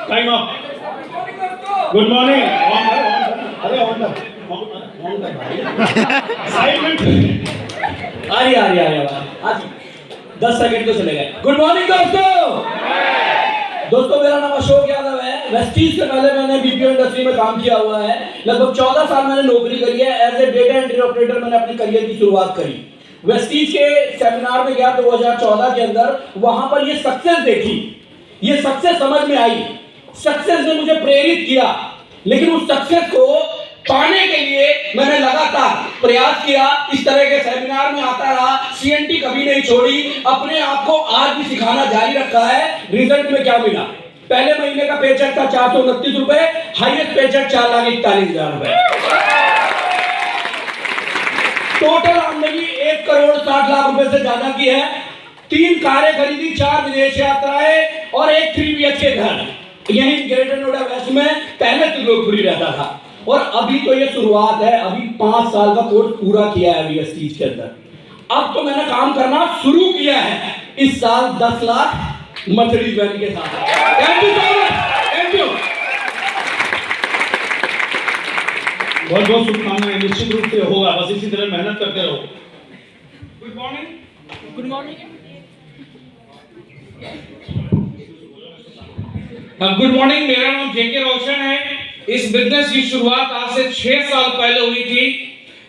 Time up. Good morning. अरे आज 10 second तो चले गए। गुड मॉर्निंग दोस्तों, मेरा नाम अशोक यादव है। वेस्टीज से पहले मैंने बीपीओ इंडस्ट्री में काम किया हुआ है। लगभग 14 साल मैंने नौकरी करी है। As a data entry operator मैंने अपनी करियर की शुरुआत करी। वेस्टीज के सेमिनार में गया 2014 के अंदर। वहां पर ये सक्सेस देखी, ये सक्सेस समझ में आई। सक्सेस ने मुझे प्रेरित किया, लेकिन उस सक्सेस को पाने के लिए मैंने लगातार प्रयास किया। इस तरह के सेमिनार में आता रहा, सीएनटी कभी नहीं छोड़ी, अपने आप को आज भी सिखाना जारी रखा है। रिजल्ट में क्या मिला? पहले महीने का पेचेक था 429 रुपए, हाईएस्ट पेचेक 4,41,000 रुपए। टोटल आमदनी 1,60,00,000 रुपए से ज्यादा की है। 3 कारें खरीदी, 4 विदेश यात्राएं और एक 3 BHK घर यही ग्रेटर नोएडा वेस्ट में पहले त्रिलोकपुरी रहता था। और अभी तो ये शुरुआत है, अभी 5 साल का कोर्स पूरा किया है वीएसटीज के अंदर। अब तो मैंने काम करना शुरू किया है। इस साल 10 लाख मर्सिडीज वैन के साथ। Thank you so much, thank you. बहुत बहुत शुभकामनाएं। निश्चित रूप से होगा, बस इसी तरह मेहनत करते रहो। Good morning. Good morning. Good morning, मेरा नाम जेके रोशन है। इस बिजनेस की शुरुआत आज से 6 साल पहले हुई थी।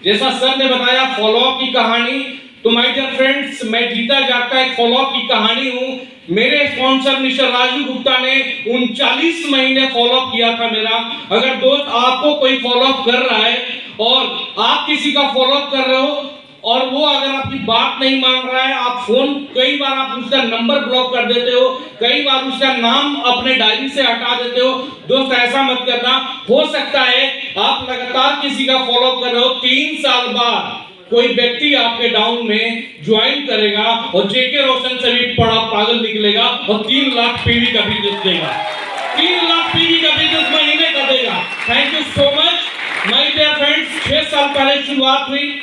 जैसा सर ने बताया, फॉलोअप की कहानी। तो माय डियर फ्रेंड्स, मैं जीता जागता एक फॉलोअप की कहानी हूँ। मेरे स्पॉन्सर मिस्टर राजू गुप्ता ने 39 महीने फॉलोअप किया था मेरा। अगर दोस्त आपको कोई फॉलोअप कर रहा है और आप किसी का फॉलोअप कर रहे हो और वो अगर आपकी बात नहीं मान रहा है, आप फोन कई बार आप उसका नंबर ब्लॉक कर देते हो, कई बार उसका नाम अपने डायरी से हटा देते हो, दोस्त ऐसा मत करना। हो सकता है आप लगातार किसी का फॉलोअप कर रहे हो, 3 साल बाद कोई व्यक्ति आपके डाउन में ज्वाइन करेगा और जेके रोशन से भी बड़ा पागल निकलेगा और 3 लाख पीवी का बिजनेस देगा। 3 लाख पीवी का बिजनेस महीने का देगा। Thank you so much my dear friends. 6 साल पहले शुरुआत हुई,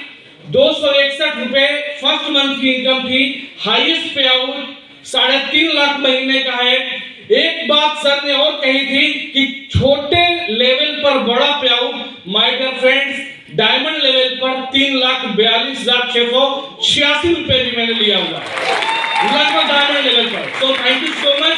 261 रुपए फर्स्ट मंथ की इनकम थी। हाईएस्ट पे आउट 3.5 लाख महीने का है। एक बात सर ने और कही थी कि छोटे लेवल पर बड़ा payout. My dear friends, diamond level पर 3,42,686 रुपए भी मैंने लिया हुआ लगभग डायमंड लेवल पर। So thank you so much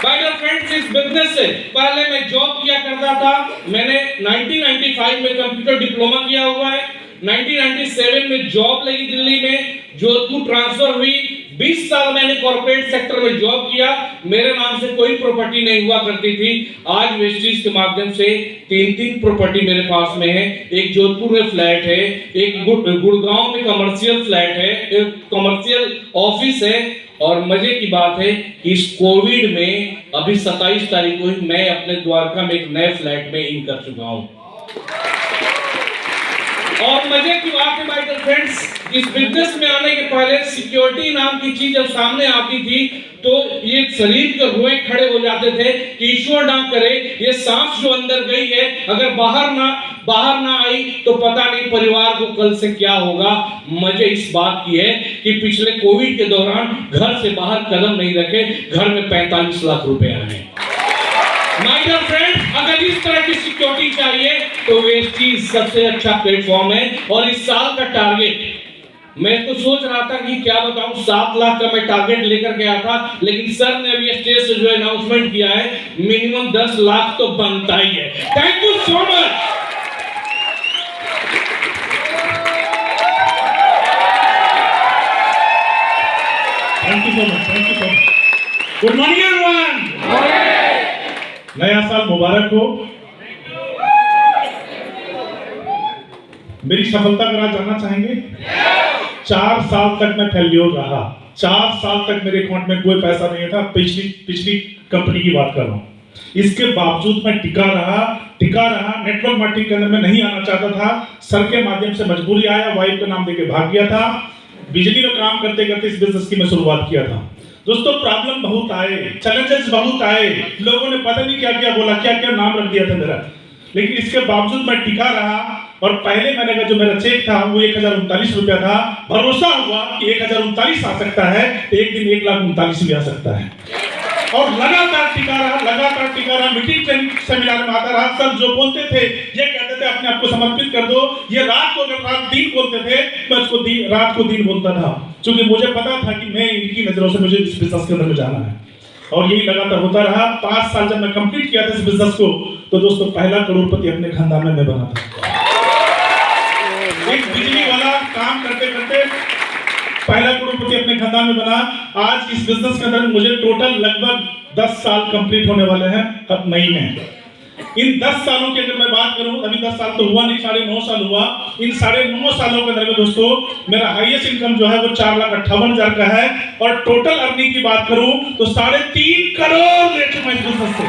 my dear friends. इस बिजनेस से पहले मैं जॉब किया करता था। मैंने 1995 में कंप्यूटर डिप्लोमा किया हुआ है। 1997 में जॉब लगी दिल्ली में, जोधपुर ट्रांसफर हुई। 20 साल मैंने कॉर्पोरेट सेक्टर में जॉब किया। मेरे नाम से कोई प्रॉपर्टी नहीं हुआ करती थी। आज वेस्टीज के माध्यम से 3 प्रॉपर्टी मेरे पास में है। एक जोधपुर में फ्लैट है, एक गुड़गांव में कमर्शियल फ्लैट है, एक कमर्शियल ऑफिस है। और मजे की बात है कि इस कोविड में अभी 27 तारीख को ही मैं अपने द्वारका में एक नए फ्लैट में इन कर चुका हूं। और मजे की बात है माय डियर फ्रेंड्स, इस बिजनेस में आने के पहले सिक्योरिटी नाम की चीज जब सामने आती थी तो ये शरीर के रोए खड़े हो जाते थे कि ईश्वर ना करे ये सांस जो अंदर गई है अगर बाहर ना आई तो पता नहीं परिवार को कल से क्या होगा। मजे इस बात की है कि पिछले कोविड के दौरान घर से बाहर कदम नहीं रखे, घर में 45 लाख रुपए आए। माय डियर फ्रेंड्स, अगर इस तरह की सिक्योरिटी चाहिए तो वेस्टीज सबसे अच्छा प्लेटफॉर्म है। और इस साल का टारगेट मैं तो सोच रहा था कि क्या बताऊं, 7 लाख का मैं टारगेट लेकर गया था, लेकिन सर ने अभी स्टेज से जो अनाउंसमेंट किया है मिनिमम 10 लाख तो बनता ही है। Thank you so much. Thank you so much, thank you so much. Good morning everyone. नया साल मुबारक हो। मेरी सफलता का राज जानना चाहेंगे? 4 साल तक मैं फेल्योर रहा। 4 साल तक मेरे अकाउंट में कोई पैसा नहीं था। पिछली कंपनी की बात कर रहा हूं। इसके बावजूद मैं टिका रहा। नेटवर्क मार्केटिंग के अंदर मैं नहीं आना चाहता था। सर के माध्यम से मजबूरी आया, वाइफ का नाम देके भाग गया था। बिजली का काम करते करते इस बिजनेस की मैं शुरुआत किया था। दोस्तों, प्रॉब्लम बहुत आए, चैलेंजेस बहुत आए, लोगों ने पता नहीं क्या क्या बोला, क्या क्या नाम रख दिया था मेरा, लेकिन इसके बावजूद मैं टिका रहा। और पहले महीने का जो मेरा चेक था वो 1,039 रुपया था। भरोसा हुआ कि 1,039 आ सकता है तो एक दिन 1,39,000 भी आ सकता है। और लगातार टिका रहा। लगातार टिका रहा, मीटिंग ट्रेनिंग सेमिनार में आता रहा। सर जो बोलते थे, ये कहते थे अपने आप को समर्पित कर दो। ये रात को अगर रात दिन बोलते थे, मैं उसको रात को दिन बोलता था, क्योंकि मुझे पता था कि मैं इनकी नजरों से मुझे इस बिजनेस के अंदर में जाना है। और यही लगातार होता रहा। 5 साल जब मैं कंप्लीट किया था इस बिजनेस को, तो दोस्तों पहला करोड़पति अपने खानदान में मैं बना था। एक बिजली वाला काम करते करते पहला करोड़पति अपने खानदान में बना। आज इस बिजनेस के अंदर मुझे टोटल लगभग 10 साल कंप्लीट होने वाले हैं अब मई में। इन 10 सालों की अगर मैं बात करूं, अभी 10 साल तो हुआ नहीं, 9.5 साल हुआ। इन 9.5 सालों के अंदर में दोस्तों मेरा हाईएस्ट इनकम जो है वो 4,58,000 का है। और टोटल अर्निंग की बात करूं तो 3.5 करोड़ ले चुका इस बिजनेस से।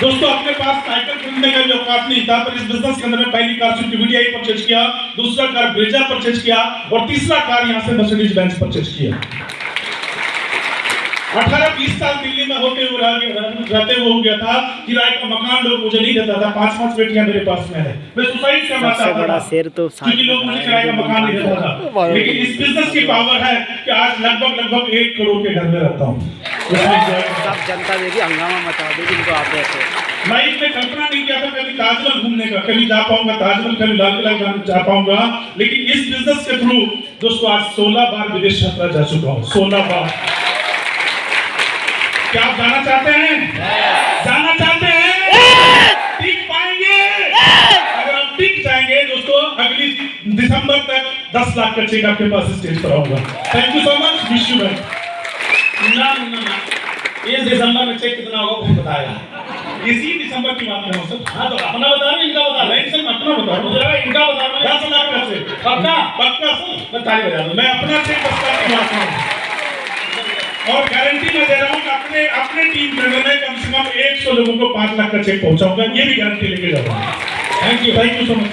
दोस्तों अपने पास साइकिल खरीदने का भी औकात नहीं था, पर इस बिजनेस के अंदर में पहली कार स्विफ्ट VDI परचेज किया, दूसरा कार ब्रेजा परचेज किया और तीसरा कार यहां से मर्सिडीज बेंज परचेज किया। 18-20 साल दिल्ली में होते हुए रहते हुए हो गया था। किराए का मकान लोग मुझे नहीं देता था। 5-5 बेटियां मेरे पास में है। मैं सुसाइड करना चाहता था क्योंकि लोग मुझे किराए का मकान नहीं देता था। लेकिन इस बिजनेस की पावर है कि आज लगभग 1 करोड़ के घर में रहता हूँ। सब जनता देखिए हंगामा मचा देगी इनको आते हैं। मैं इसमें कल्पना नहीं किया था कभी ताजमहल घूमने का, कभी जा पाऊंगा ताजमहल, कभी लाल किला जा पाऊंगा। लेकिन इस बिजनेस के थ्रू दोस्तों आज 16 बार विदेश यात्रा जा चुका हूँ। 16 बार। क्या आप जाना चाहते हैं? जाना चाहते हैं? टिक पाएंगे? अगर आप टिक जाएंगे दोस्तों, अगली दिसंबर तक 10 लाख का चेक आपके पास स्टेज पर आऊंगा। Thank you so much. Wish you well. ना इस दिसंबर में चेक कितना होगा कौन बताएगा? इसी दिसंबर की बात कर रहा हूं सर। हाँ तो अपना बता रहे इनका बता रहे सर, मैं अपना बता रहा हूं। मुझे इनका बता रहे 10 लाख का चेक। पक्का पक्का सर। मैं ताली बजा दूं। मैं अपना चेक 10 लाख की बात कर रहा हूं और गारंटी मैं दे रहा हूं कि अपने टीम के अंदर में कम से कम 100 लोगों को 5 लाख का चेक पहुंचाऊंगा। ये भी गारंटी लेके जा रहा हूं। Thank you so much.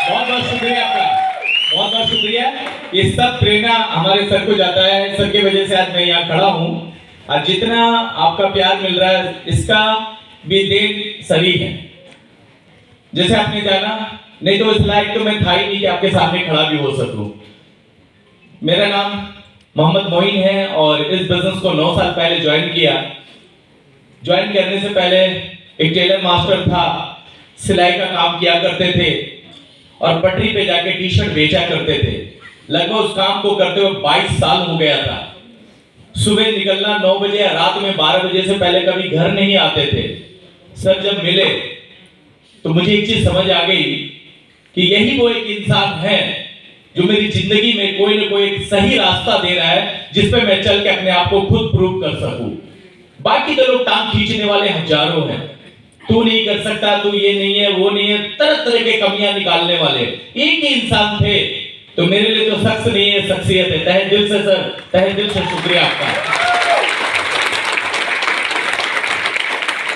बहुत शुक्रिया आपका, बहुत शुक्रिया। ये सब प्रेरणा हमारे सर को जाता है। सर की वजह से आज मैं यहाँ खड़ा हूँ। और जितना आपका प्यार मिल रहा है इसका भी देन सभी है। जैसे आपने जाना, नहीं तो इस लायक तो मैं था ही नहीं कि आपके सामने खड़ा भी हो सकूं। मेरा नाम मोहम्मद मोइन है और इस बिजनेस को 9 साल पहले ज्वाइन किया। ज्वाइन करने से पहले एक टेलर मास्टर था, सिलाई का काम किया करते थे और पटरी पे जाके टी-शर्ट बेचा करते थे। लगभग उस काम को करते हुए 22 साल हो गया था। सुबह निकलना 9 बजे या रात में 12 बजे से पहले कभी घर नहीं आते थे। सर जब मिले तो मुझे एक चीज समझ आ गई कि यही वो एक इंसान है जो मेरी जिंदगी में कोई ना कोई एक सही रास्ता दे रहा है जिस पे मैं चल के अपने आप को खुद प्रूव कर सकूं। बाकी तो लोग टांग खींचने वाले हजारों हैं। तू नहीं कर सकता, तू ये नहीं है, वो नहीं है, तरह तरह के कमियां निकालने वाले एक ही इंसान थे। तो मेरे लिए तो शख्स नहीं है, शख्सियत है। तहे दिल से सर, तहे दिल से शुक्रिया आपका।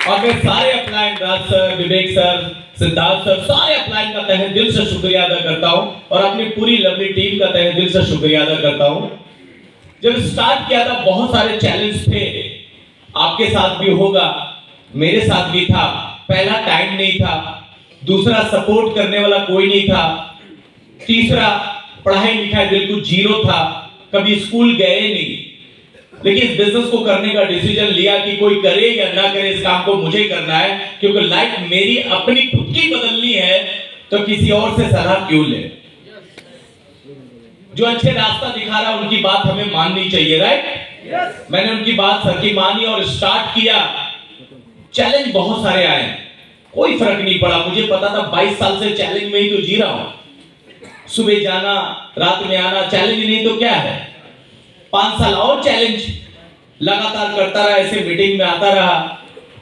और मैं सारे अपलाइन, राज सर, विवेक सर, सिद्धार्थ सर, सारे अपलाइन का तहे दिल से शुक्रिया अदा करता हूं और अपनी पूरी लवली टीम का तहे दिल से शुक्रिया अदा करता हूं। जब स्टार्ट किया था बहुत सारे चैलेंज थे, आपके साथ भी होगा, मेरे साथ भी था। पहला टाइम नहीं था, दूसरा सपोर्ट करने वाला कोई नहीं था, तीसरा पढ़ाई लिखाई बिल्कुल जीरो था, कभी स्कूल गए नहीं। लेकिन इस बिजनेस को करने का डिसीजन लिया कि कोई करे या ना करे, इस काम को मुझे करना है, क्योंकि लाइफ मेरी अपनी खुद की बदलनी है, तो किसी और से सलाह क्यों ले। जो अच्छे रास्ता दिखा रहा है उनकी बात हमें माननी चाहिए, राइट? मैंने उनकी बात सर की मानी और स्टार्ट किया। चैलेंज बहुत सारे आए, कोई फर्क नहीं पड़ा। मुझे पता था 22 साल से चैलेंज में ही तो जी रहा हूं। सुबह जाना, रात में आना, चैलेंज नहीं तो क्या है। 5 साल और चैलेंज लगातार करता रहा, ऐसे मीटिंग में आता रहा,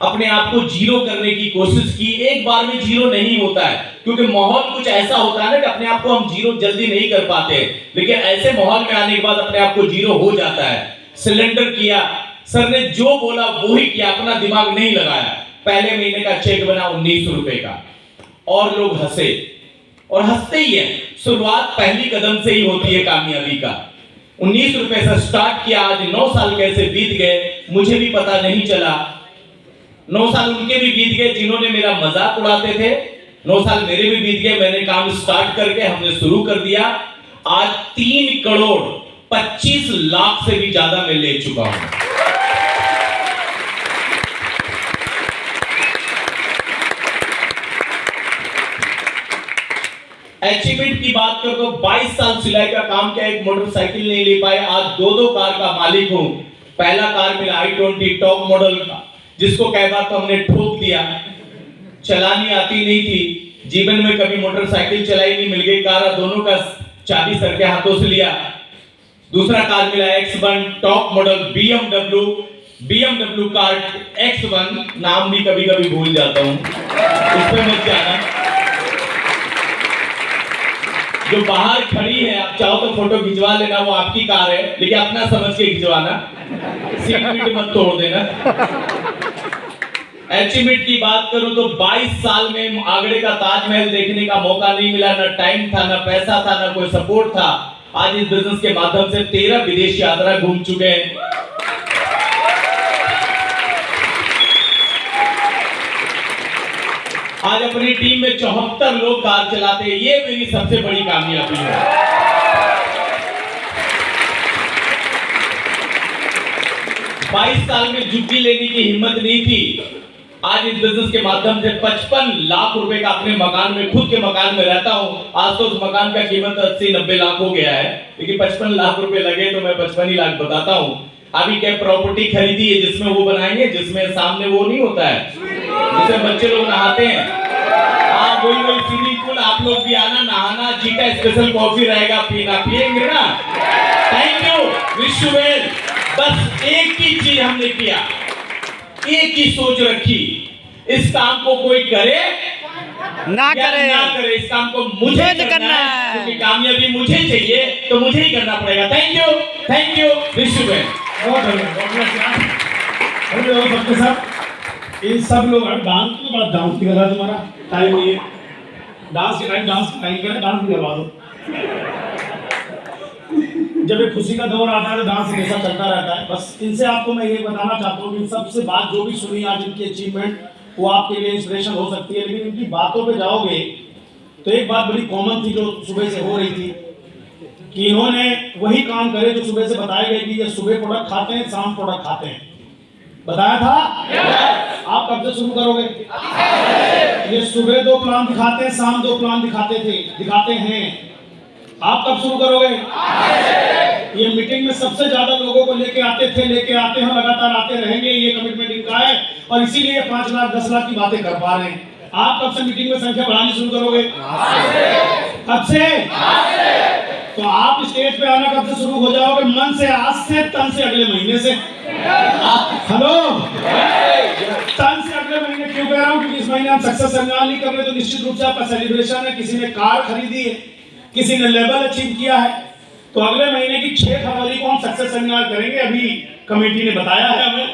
अपने आप को जीरो करने की कोशिश की। एक बार में जीरो नहीं होता है, क्योंकि माहौल कुछ ऐसा होता है ना कि अपने आप को हम जीरो जल्दी नहीं कर पाते, लेकिन ऐसे माहौल में आने के बाद अपने आप को जीरो हो जाता है। सिलेंडर किया, सर ने जो बोला वो ही किया, अपना दिमाग नहीं लगाया। पहले महीने का चेक बना 1900 रुपए का और लोग हंसे, और हंसते ही है। शुरुआत पहली कदम से ही होती है कामयाबी का। 19 रुपए से स्टार्ट किया, आज 9 साल कैसे बीत गए मुझे भी पता नहीं चला। 9 साल उनके भी बीत गए जिन्होंने मेरा मजाक उड़ाते थे, 9 साल मेरे भी बीत गए। मैंने काम स्टार्ट करके हमने शुरू कर दिया। आज 3 करोड़ 25 लाख से भी ज्यादा मैं ले चुका हूं। अचीवमेंट की बात करो तो 22 साल सिलाई का काम किया, एक मोटरसाइकिल नहीं ले पाए। आज 2 कार का मालिक हूं। पहला कार मेरा i20 टॉप मॉडल का, जिसको कई बार तो हमने ठोक दिया, चलानी आती नहीं थी, जीवन में कभी मोटरसाइकिल चलाई नहीं, मिल गई कार, दोनों का चाबी सर के हाथों से लिया। दूसरा कार मिला X1 top model BMW car X1, नाम भी कभी कभी भूल जाता हूं, उसमें मत जाना। जो बाहर खड़ी है, आप चाहो तो फोटो खिंचवा लेना, वो आपकी कार है, लेकिन अपना समझ के खिंचवाना, सीट वीट मत तोड़ देना। अचीवमेंट की बात करूं तो 22 साल में आगरे का ताजमहल देखने का मौका नहीं मिला, ना टाइम था, ना पैसा था, ना कोई सपोर्ट था। आज इस बिजनेस के माध्यम से 13 विदेश यात्रा घूम चुके हैं। आज अपनी टीम में 74 लोग कार चलाते हैं, ये मेरी सबसे बड़ी कामयाबी है। बाईस साल में झुग्गी लेने की हिम्मत नहीं थी। आज इस बिजनेस के माध्यम से 55 लाख रुपए का अपने मकान में, खुद के मकान में रहता हूं। आज तो उस मकान का कीमत 80-90 लाख हो गया है, लेकिन 55 लाख रुपए लगे तो मैं 55 ही लाख बताता हूं। अभी क्या प्रॉपर्टी खरीदी है जिसमें वो बनाएंगे, जिसमें सामने वो नहीं होता है जिसमें बच्चे लोग नहाते हैं, हाँ वही स्विमिंग पूल। आप लोग भी आना, नहाना, जीटा स्पेशल कॉफी रहेगा, पीना, पिएंगे ना। Thank you, wish you well. बस एक ही चीज हमने किया, एक ही सोच रखी, इस काम को कोई करे ना करे, इस काम को मुझे करना है, क्योंकि कामयाबी मुझे चाहिए तो मुझे ही करना पड़ेगा। Thank you, wish you well. बहुत धन्यवाद सबके साथ। ये सब लोग डांस तो बड़ा डांस कर रहा है, तुम्हारा टाइम नहीं है डांस के टाइम, डांस नहीं करे, डांस भी करवा दो। जब एक खुशी का दौर आता है तो डांस हमेशा चलता रहता है। बस इनसे आपको मैं ये बताना चाहता हूँ कि सबसे बात जो भी सुनी आज इनकी अचीवमेंट, वो आपके लिए इंस्पिरेशन हो सकती है, लेकिन इनकी बातों पे जाओगे तो एक बात बड़ी कॉमन थी जो सुबह से हो रही थी कि इन्होंने वही काम करे जो सुबह से बताए गए कि ये सुबह प्रोडक्ट खाते हैं, शाम प्रोडक्ट खाते हैं। बताया था आप कब से शुरू करोगे? ये सुबह 2 प्लान दिखाते हैं, शाम 2 प्लान दिखाते हैं। आप कब शुरू करोगे? ये मीटिंग में सबसे ज्यादा लोगों को लेके आते हैं, लगातार आते रहेंगे, ये कमिटमेंट इनका है और इसीलिए 5 लाख 10 लाख की बातें कर पा रहे हैं। आप कब से मीटिंग में संख्या बढ़ानी शुरू करोगे? कब से? तो आप स्टेज पे आना कब से शुरू हो जाओगे? मन से, आज से, तन से अगले महीने से। हेलो, तन से अगले महीने क्यों कह रहा हूँ? क्योंकि इस महीने आप सक्सेस सेमिनार नहीं कर रहे तो निश्चित रूप से आपका सेलिब्रेशन है। किसी ने कार खरीदी है, किसी ने लेवल अचीव किया है, तो अगले महीने की 6 फरवरी को हम सक्सेस सेमिनार करेंगे। अभी कमेटी ने बताया है हमें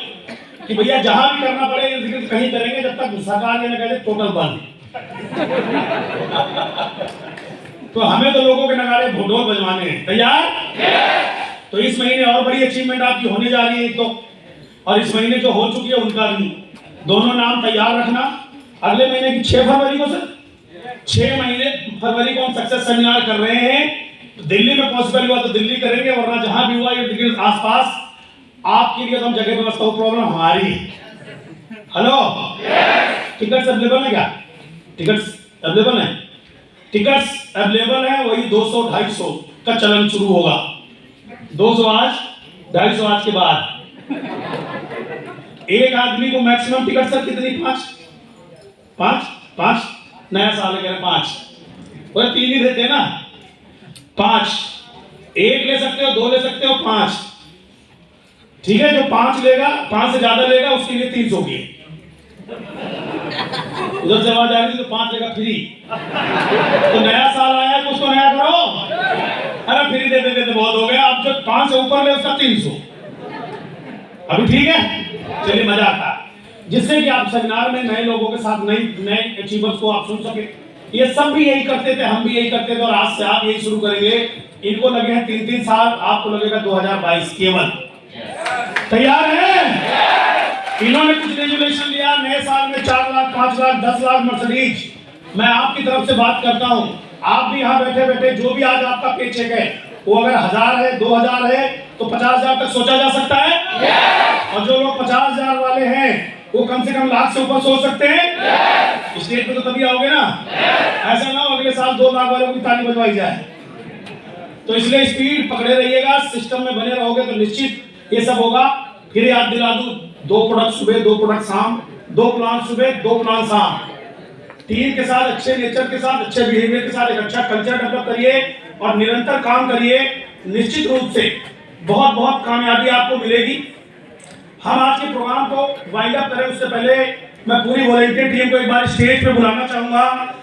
कि भैया जहां भी करना पड़े कहीं करेंगे, जब तक सरकार ये न कहे टोटल बंद। तो हमें तो लोगों के नगाड़े ढोल बजवाने हैं। तैयार? तो इस महीने और बड़ी अचीवमेंट आपकी होने जा रही है एक तो, और इस महीने जो हो चुकी है उनका भी। दोनों नाम तैयार रखना। अगले महीने की 6 फरवरी को, सर 6 फरवरी को हम सक्सेस सेमिनार कर रहे हैं। तो दिल्ली में पॉसिबल हुआ तो दिल्ली करेंगे, वरना जहां भी हुआ ये आसपास आपके लिए तो हम जगह व्यवस्था, प्रॉब्लम हमारी। हेलो, टिकट्स अवेलेबल है क्या? टिकट्स अवेलेबल है? टिकट्स अवेलेबल है, वही 200-250 का चलन शुरू होगा। 200 आज, 250 आज के बाद। एक आदमी को मैक्सिमम टिकट सर कितनी? 5 नया साल है, 5 वो 3 ही देते हैं ना। 5 1 ले सकते हो, 2 ले सकते हो, 5 ठीक है। जो 5 लेगा, 5 से ज्यादा लेगा उसके लिए 300 की। उधर से आवाज आ रही तो 5 लेगा फ्री। तो नया साल आया है तो उसको नया करो। अरे फ्री दे देते तो बहुत हो गया। अब जो 5 से ऊपर ले उसका 300। अभी ठीक है, चलिए मजा आता है, जिससे कि आप सेमिनार में नए लोगों के साथ नए अचीवर्स को आप सुन सके। ये सब भी यही करते थे, हम भी यही करते थे, और आज से आप यही शुरू करेंगे इनको लगे हैं 3-3 साल, आपको लगेगा 2022 केवल। तैयार है? इन्होंने कुछ रेजुलेशन लिया, नए साल में 4 लाख, 5 लाख, 10 लाख मर्सिडीज। मैं आपकी तरफ से बात करता हूं, आप भी यहाँ बैठे बैठे जो भी आज आपका पे चेक है वो अगर 1000 है, 2000 है तो 50,000 तक सोचा जा सकता है। और जो लोग 50,000 वाले हैं वो कम से कम लाख से ऊपर सोच सकते हैं। स्टेज पे तो तभी आओगे ना, ऐसा ना हो अगले साल 2 लाख वालों की ताली बजवाई जाए। तो इसलिए स्पीड पकड़े रहिएगा, सिस्टम में बने रहोगे तो निश्चित ये सब होगा। फिर याद दिला दूं, 2 प्रोडक्ट सुबह, 2 प्रोडक्ट शाम, 2 प्लान सुबह, 2 प्लान शाम। टीम के साथ, अच्छे नेचर के साथ, अच्छे बिहेवियर के साथ एक अच्छा कल्चर डेवलप करिए और निरंतर काम करिए। निश्चित रूप से बहुत बहुत कामयाबी आपको मिलेगी। हम आज के प्रोग्राम को वाइंड अप करें उससे पहले मैं पूरी वॉलंटियर टीम को एक बार स्टेज पे बुलाना चाहूंगा।